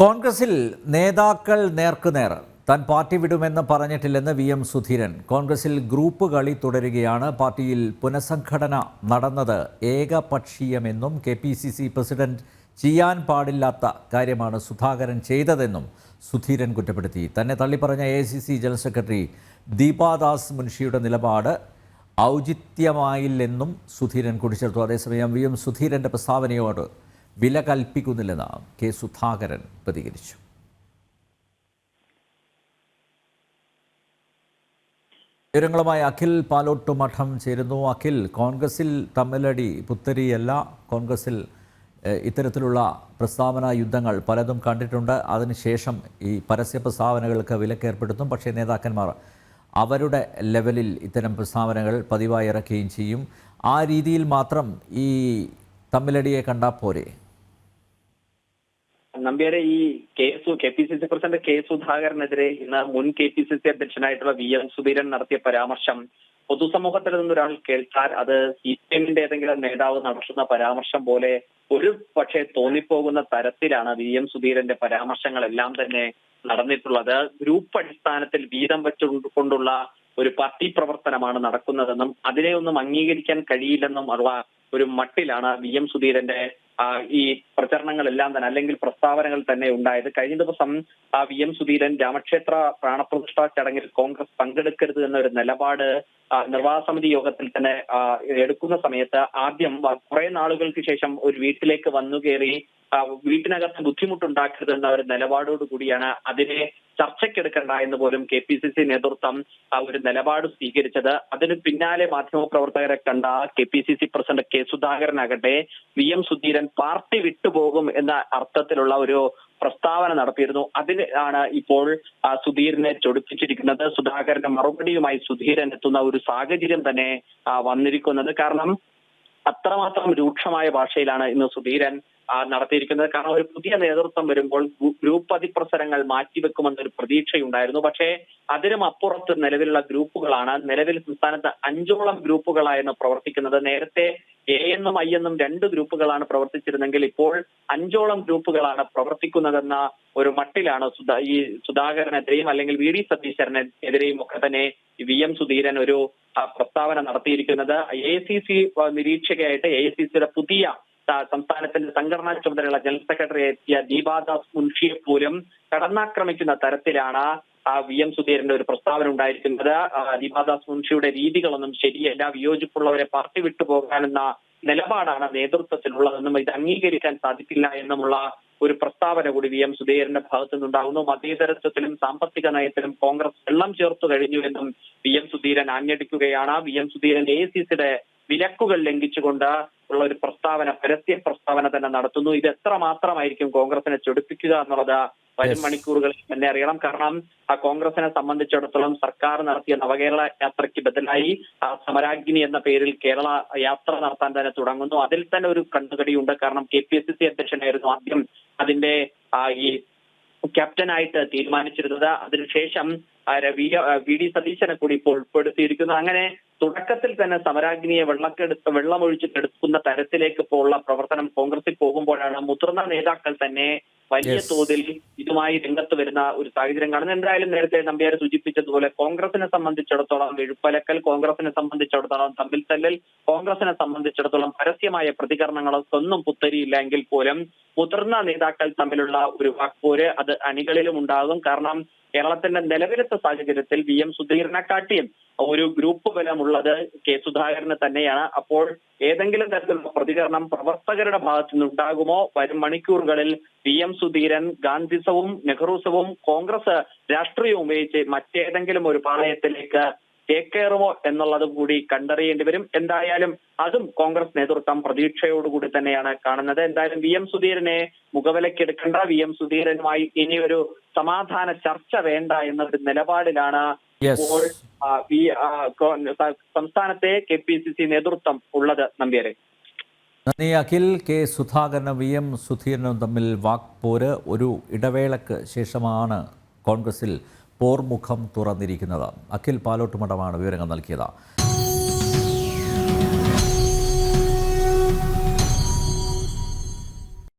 കോൺഗ്രസിൽ നേതാക്കൾ നേർക്കുനേർ താൻ പാർട്ടി വിടുമെന്ന് പറഞ്ഞിട്ടില്ലെന്ന് VM സുധീരൻ. കോൺഗ്രസിൽ ഗ്രൂപ്പ് കളി തുടരുകയാണ്. പാർട്ടിയിൽ പുനഃസംഘടന നടന്നത് ഏകപക്ഷീയമെന്നും KPCC പ്രസിഡന്റ് ചെയ്യാൻ പാടില്ലാത്ത കാര്യമാണ് സുധാകരൻ ചെയ്തതെന്നും സുധീരൻ കുറ്റപ്പെടുത്തി. തന്നെ തള്ളിപ്പറഞ്ഞ AICC ജനറൽ സെക്രട്ടറി ദീപാദാസ് മുൻഷിയുടെ നിലപാട് ഔചിത്യമായില്ലെന്നും സുധീരൻ കൂട്ടിച്ചേർത്തു. അതേസമയം VM സുധീരന്റെ പ്രസ്താവനയോട് വില കൽപ്പിക്കുന്നില്ലെന്ന് K. സുധാകരൻ പ്രതികരിച്ചു. വിവരങ്ങളുമായി അഖിൽ പാലോട്ടുമഠം ചേരുന്നു. അഖിൽ, കോൺഗ്രസിൽ തമ്മിലടി പുത്തരിയല്ല. കോൺഗ്രസിൽ ഇത്തരത്തിലുള്ള പ്രസ്താവന യുദ്ധങ്ങൾ പലതും കണ്ടിട്ടുണ്ട്. അതിനുശേഷം ഈ പരസ്യ പ്രസ്താവനകൾക്ക് വിലക്കേർപ്പെടുത്തും. പക്ഷേ നേതാക്കന്മാർ അവരുടെ ലെവലിൽ ഇത്തരം പ്രസ്താവനകൾ പതിവായി ഇറക്കുകയും ചെയ്യും. ആ രീതിയിൽ മാത്രം ഈ തമ്മിലടിയെ കണ്ടാൽ പോരെ? നമ്പ്യാരെ, ഈ KPCC പ്രസിഡന്റ് K. സുധാകരനെതിരെ ഇന്ന് മുൻ KPCC അധ്യക്ഷനായിട്ടുള്ള VM സുധീരൻ നടത്തിയ പരാമർശം പൊതുസമൂഹത്തിൽ നിന്നൊരാൾ കേൾക്കാൻ അത് CPM-ന്റെ ഏതെങ്കിലും നേതാവ് നടത്തുന്ന പരാമർശം പോലെ ഒരു പക്ഷേ തോന്നിപ്പോകുന്ന തരത്തിലാണ് VM സുധീരന്റെ പരാമർശങ്ങളെല്ലാം തന്നെ നടന്നിട്ടുള്ളത്. ഗ്രൂപ്പ് അടിസ്ഥാനത്തിൽ വീതം വെച്ചുകൊണ്ടുള്ള ഒരു പാർട്ടി പ്രവർത്തനമാണ് നടക്കുന്നതെന്നും അതിനെ ഒന്നും അംഗീകരിക്കാൻ കഴിയില്ലെന്നും ഉള്ള ഒരു മട്ടിലാണ് VM സുധീരന്റെ ഈ പ്രചരണങ്ങളെല്ലാം തന്നെ, അല്ലെങ്കിൽ പ്രസ്താവനകൾ തന്നെ ഉണ്ടായത്. കഴിഞ്ഞ ദിവസം VM സുധീരൻ രാമക്ഷേത്ര പ്രാണപ്രതിഷ്ഠാ ചടങ്ങിൽ കോൺഗ്രസ് പങ്കെടുക്കരുത് എന്നൊരു നിലപാട് നിർവാഹക സമിതി യോഗത്തിൽ തന്നെ എടുക്കുന്ന സമയത്ത് ആദ്യം കുറെ നാളുകൾക്ക് ശേഷം ഒരു വീട്ടിലേക്ക് വന്നു കയറി വീട്ടിനകത്ത് ബുദ്ധിമുട്ടുണ്ടാക്കരുത് എന്ന ഒരു നിലപാടോട് കൂടിയാണ് അതിനെ ചർച്ചയ്ക്കെടുക്കണ്ട എന്ന് പോലും KPCC നേതൃത്വം ഒരു നിലപാട് സ്വീകരിച്ചത്. അതിന് പിന്നാലെ മാധ്യമപ്രവർത്തകരെ കണ്ട KPCC president K. സുധാകരനാകട്ടെ VM Sudheeran party വിട്ടുപോകും എന്ന അർത്ഥത്തിലുള്ള ഒരു പ്രസ്താവന നടത്തിയിരുന്നു. അതിൽ ആണ് ഇപ്പോൾ സുധീരനെ ചൊടിപ്പിച്ചിരിക്കുന്നത്. സുധാകരന്റെ മറുപടിയുമായി സുധീരൻ എത്തുന്ന ഒരു സാഹചര്യം തന്നെ വന്നിരിക്കുന്നത്. കാരണം അത്രമാത്രം രൂക്ഷമായ ഭാഷയിലാണ് ഇന്ന് സുധീരൻ നടത്തിയിരിക്കുന്നത്. കാരണം ഒരു പുതിയ നേതൃത്വം വരുമ്പോൾ ഗ്രൂപ്പ് അതിപ്രസരങ്ങൾ മാറ്റിവെക്കുമെന്നൊരു പ്രതീക്ഷയുണ്ടായിരുന്നു. പക്ഷേ അതിനും അപ്പുറത്ത് നിലവിലുള്ള ഗ്രൂപ്പുകളാണ്. നിലവിൽ സംസ്ഥാനത്ത് 5ഓളം ഗ്രൂപ്പുകളായിരുന്നു പ്രവർത്തിക്കുന്നത്. നേരത്തെ A എന്നും I എന്നും 2 ഗ്രൂപ്പുകളാണ് പ്രവർത്തിച്ചിരുന്നെങ്കിൽ ഇപ്പോൾ 5ഓളം ഗ്രൂപ്പുകളാണ് പ്രവർത്തിക്കുന്നതെന്ന ഒരു മട്ടിലാണ് ഈ സുധാകരനെതിരെയും അല്ലെങ്കിൽ VD സതീശനെതിരെയും ഒക്കെ തന്നെ VM സുധീരൻ ഒരു പ്രസ്താവന നടത്തിയിരിക്കുന്നത്. AICC നിരീക്ഷകയായിട്ട് AICCയുടെ പുതിയ സംസ്ഥാനത്തിന്റെ സംഘടനാ ചുമതലയുള്ള ജനറൽ സെക്രട്ടറി എത്തിയ ദീപാദാസ് മുൻഷിയെ പോലും കടന്നാക്രമിക്കുന്ന തരത്തിലാണ് VM സുധീരന്റെ ഒരു പ്രസ്താവന ഉണ്ടായിരിക്കുന്നത്. ദീപാദാസ് മുൻഷിയുടെ രീതികളൊന്നും ശരിയല്ല, വിയോജിപ്പുള്ളവരെ പാർട്ടി വിട്ടുപോകാനെന്ന നിലപാടാണ് നേതൃത്വത്തിലുള്ളതെന്നും ഇത് അംഗീകരിക്കാൻ സാധിക്കില്ല എന്നുമുള്ള ഒരു പ്രസ്താവന കൂടി VM സുധീരന്റെ ഭാഗത്തു നിന്നുണ്ടാകുന്നു. മതേതരത്വത്തിലും സാമ്പത്തിക നയത്തിലും കോൺഗ്രസ് വെള്ളം ചേർത്തു കഴിഞ്ഞു എന്നും VM സുധീരൻ ആഞ്ഞടിക്കുകയാണ്. VM സുധീരൻ AICCയുടെ വിലക്കുകൾ ലംഘിച്ചുകൊണ്ട് ഉള്ള ഒരു പ്രസ്താവന, പരസ്യ പ്രസ്താവന തന്നെ നടത്തുന്നു. ഇത് എത്ര മാത്രമായിരിക്കും കോൺഗ്രസിനെ ചൊടിപ്പിക്കുക എന്നുള്ളത് വരും മണിക്കൂറുകളിൽ തന്നെ അറിയണം. കാരണം കോൺഗ്രസിനെ സംബന്ധിച്ചിടത്തോളം സർക്കാർ നടത്തിയ നവകേരള യാത്രയ്ക്ക് ബദലായി സമരാഗ്നി എന്ന പേരിൽ കേരള യാത്ര നടത്താൻ തന്നെ തുടങ്ങുന്നു. അതിൽ തന്നെ ഒരു കണ്ണുകടിയുണ്ട്. കാരണം KPCC അധ്യക്ഷനായിരുന്നു ആദ്യം അതിന്റെ ഈ ക്യാപ്റ്റനായിട്ട് തീരുമാനിച്ചിരുന്നത്. അതിനുശേഷം VD സതീശനെ കൂടി ഇപ്പോൾ ഉൾപ്പെടുത്തിയിരിക്കുന്നു. അങ്ങനെ തുടക്കത്തിൽ തന്നെ സമരാഗ്നിയെ വെള്ളമൊഴിച്ചിട്ടെടുക്കുന്ന തരത്തിലേക്ക് പോലുള്ള പ്രവർത്തനം കോൺഗ്രസിൽ പോകുമ്പോഴാണ് മുതിർന്ന നേതാക്കൾ തന്നെ വലിയ തോതിൽ ഇതുമായി രംഗത്ത് വരുന്ന ഒരു സാഹചര്യം കാണുന്നത്. എന്തായാലും നേരത്തെ നമ്പ്യാർ സൂചിപ്പിച്ചതുപോലെ കോൺഗ്രസിനെ സംബന്ധിച്ചിടത്തോളം വെഴുപ്പലക്കൽ, കോൺഗ്രസിനെ സംബന്ധിച്ചിടത്തോളം തമ്മിൽ തല്ലൽ, കോൺഗ്രസിനെ സംബന്ധിച്ചിടത്തോളം പരസ്യമായ പ്രതികരണങ്ങളൊന്നും പുത്തരിയില്ല എങ്കിൽ പോലും മുതിർന്ന നേതാക്കൾ തമ്മിലുള്ള ഒരു വാക്പോര് അത് അണികളിലും ഉണ്ടാകും. കാരണം കേരളത്തിന്റെ നിലവിലത്തെ സാഹചര്യത്തിൽ VM സുധീരനെക്കാട്ടിയും ഒരു ഗ്രൂപ്പ് ബലമുള്ളത് K. സുധാകരന് തന്നെയാണ്. അപ്പോൾ ഏതെങ്കിലും തരത്തിലുള്ള പ്രതികരണം പ്രവർത്തകരുടെ ഭാഗത്തു നിന്നുണ്ടാകുമോ? വരും മണിക്കൂറുകളിൽ VM സുധീരൻ ഗാന്ധിസവും നെഹ്റുസവും കോൺഗ്രസ് രാഷ്ട്രീയവും ഉപയോഗിച്ച് മറ്റേതെങ്കിലും ഒരു പാളയത്തിലേക്ക് ചേക്കേറുമോ എന്നുള്ളത് കൂടി കണ്ടറിയേണ്ടി വരും. എന്തായാലും അതും കോൺഗ്രസ് നേതൃത്വം പ്രതീക്ഷയോടുകൂടി തന്നെയാണ് കാണുന്നത്. എന്തായാലും VM സുധീരനെ മുഖവിലക്കെടുക്കേണ്ട, VM സുധീരനുമായി ഇനിയൊരു സമാധാന ചർച്ച വേണ്ട എന്നൊരു നിലപാടിലാണ് ഇപ്പോൾ സംസ്ഥാനത്തെ KPCC നേതൃത്വം ഉള്ളത്. നമ്പ്യാരെ, നന്ദി അഖിൽ. K. സുധാകരനും VM സുധീരനും തമ്മിൽ വാക്പോര് ഒരു ഇടവേളക്ക് ശേഷമാണ് കോൺഗ്രസിൽ പോർമുഖം തുറന്നിരിക്കുന്നത്. അഖിൽ പാലോട്ടുമഠമാണ് വിവരങ്ങൾ നൽകിയത്.